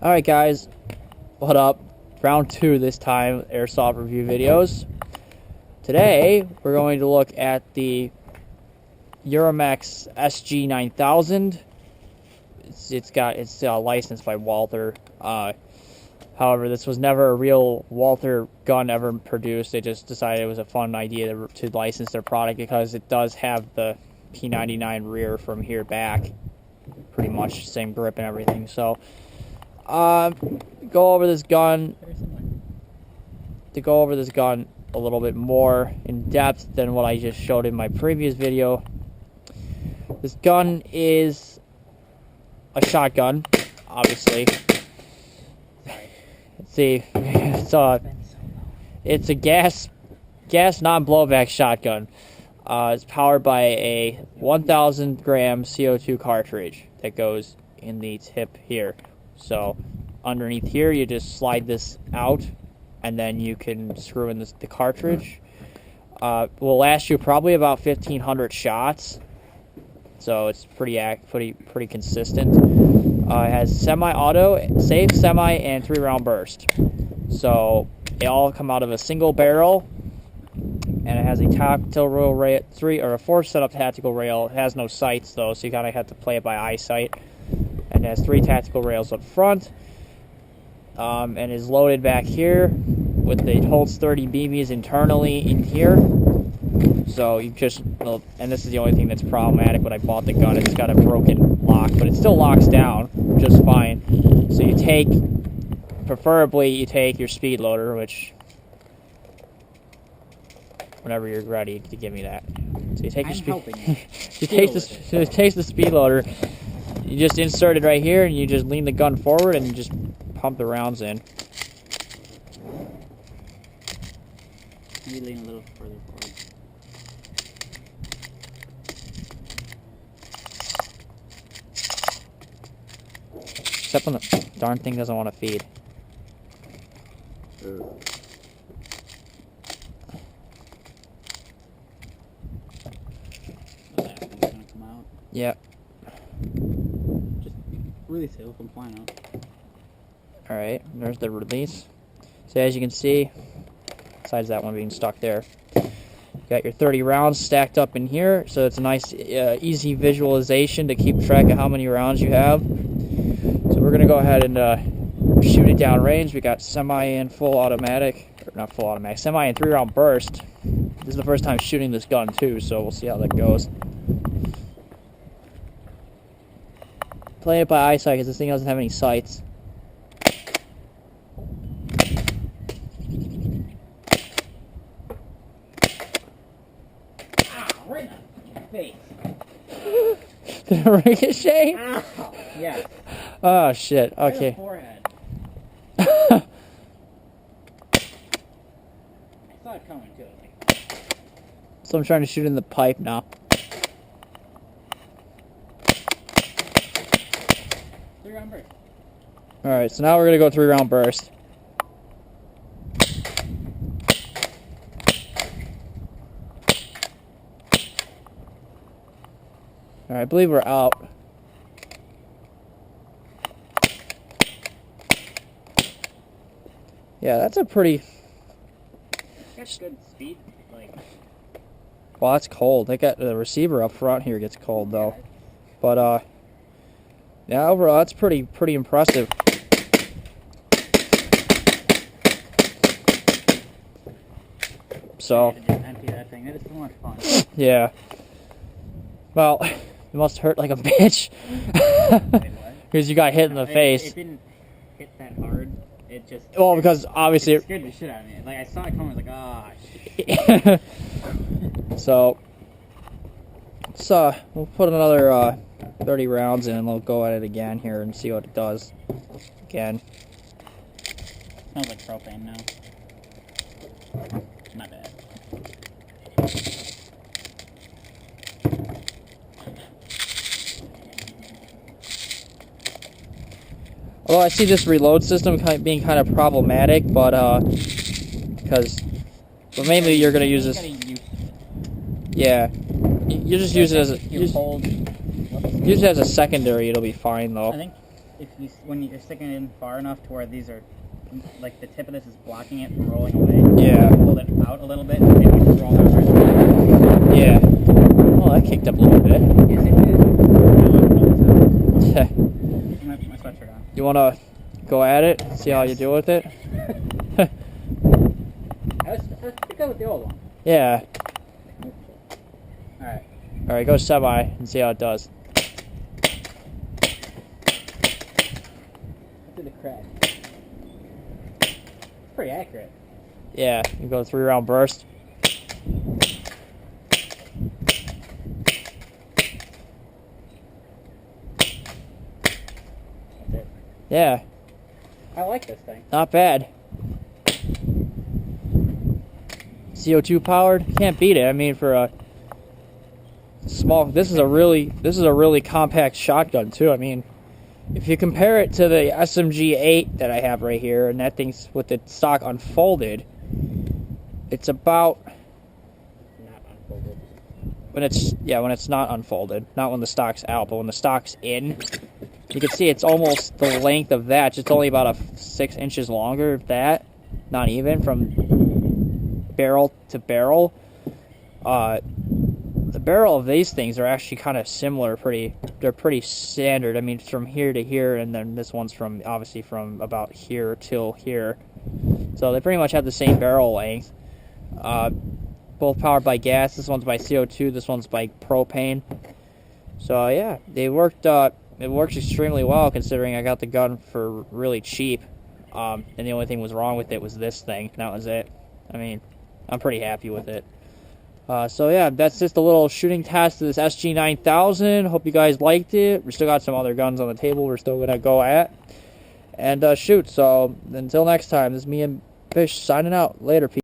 Alright guys, what up? Round 2 this time, airsoft review videos. Today, we're going to look at the Euromax SG9000. It's licensed by Walther. However, this was never a real Walther gun ever produced. They just decided it was a fun idea to license their product because it does have the P99 rear from here back. Pretty much same grip and everything. So, go over this gun a little bit more in depth than what I just showed in my previous video. This gun is a shotgun, obviously. Let's see, it's a gas non-blowback shotgun. It's powered by a 1,000 gram CO2 cartridge that goes in the tip here. So underneath here, you just slide this out, and then you can screw in the cartridge. Will last you probably about 1,500 shots, so it's pretty consistent. It has semi-auto, safe, semi, and 3-round burst. So they all come out of a single barrel, and it has a tactical rail, a 4 setup tactical rail. It has no sights though, so you kind of have to play it by eyesight. And it has 3 tactical rails up front, and is loaded back here with the holds 30 BBs internally in here. So you just, and this is the only thing that's problematic when I bought the gun. It's got a broken lock, but it still locks down just fine. So preferably you take your speed loader, which, whenever you're ready to give me that. So you take your you take the speed loader. You just insert it right here, and you just lean the gun forward, and you just pump the rounds in. Maybe lean a little further forward. Except when the darn thing doesn't want to feed. Yep. Release it, come flying out. Alright, there's the release. So as you can see, besides that one being stuck there, you got your 30 rounds stacked up in here, so it's a nice, easy visualization to keep track of how many rounds you have. So we're going to go ahead and shoot it down range. We got semi and full automatic, or not full automatic, semi and 3-round burst. This is the first time shooting this gun too, so we'll see how that goes. Play it by eyesight because this thing doesn't have any sights. Ow, right in the face. Did it ricochet? Ow, yeah. Oh shit, okay. Right in the forehead. I saw it coming too. So I'm trying to shoot in the pipe now. Alright, so now we're going to go 3-round burst. Alright, I believe we're out. Yeah, that's a pretty... That's good speed. Well, that's cold. They got the receiver up front here gets cold though. But yeah, overall that's pretty impressive. So empty that thing. That is so much fun. Yeah. Well, it must hurt like a bitch. Because you got hit in the face. It didn't hit that hard. It just. Well, because obviously it scared the shit out of me. Like I saw it coming, I was like, ah, shit. So we'll put another 30 rounds in, and we'll go at it again here and see what it does. Again. Smells like propane now. Not bad. Well, I see this reload system being kind of problematic, but mainly you're gonna use this. Yeah, you just use it as a use it as a secondary. It'll be fine though. I think when you're sticking it in far enough to where these are, like the tip of this is blocking it from rolling away. Yeah. Hold it out a little bit and maybe just roll over. Yeah. Oh, that kicked up a little bit. Yes, it did. My sweatshirt on. You want to go at it? See how you do with it? Let's go with the old one. Yeah. Alright. Alright, go semi and see how it does. Look at the crack. It's pretty accurate. Yeah, you go 3-round burst. That's it. Yeah, I like this thing. not bad. CO2 powered, can't beat it. I mean, for a small, this is a really compact shotgun too. I mean, if you compare it to the SMG8 that I have right here, and that thing's with the stock unfolded, it's about Not unfolded. when it's not unfolded, not when the stock's out, but when the stock's in, you can see it's almost the length of that. Just only about 6 inches longer. If that, not even from barrel to barrel. The barrel of these things are actually kind of similar. They're pretty standard. I mean, from here to here, and then this one's obviously from about here till here. So they pretty much have the same barrel length. Both powered by gas. This one's by CO2. This one's by propane. So yeah, they worked. It works extremely well considering I got the gun for really cheap. And the only thing was wrong with it was this thing. That was it. I mean, I'm pretty happy with it. So yeah, that's just a little shooting test of this SG9000. Hope you guys liked it. We still got some other guns on the table we're still gonna go at and shoot. So until next time, this is me and Fish signing out. Later, people.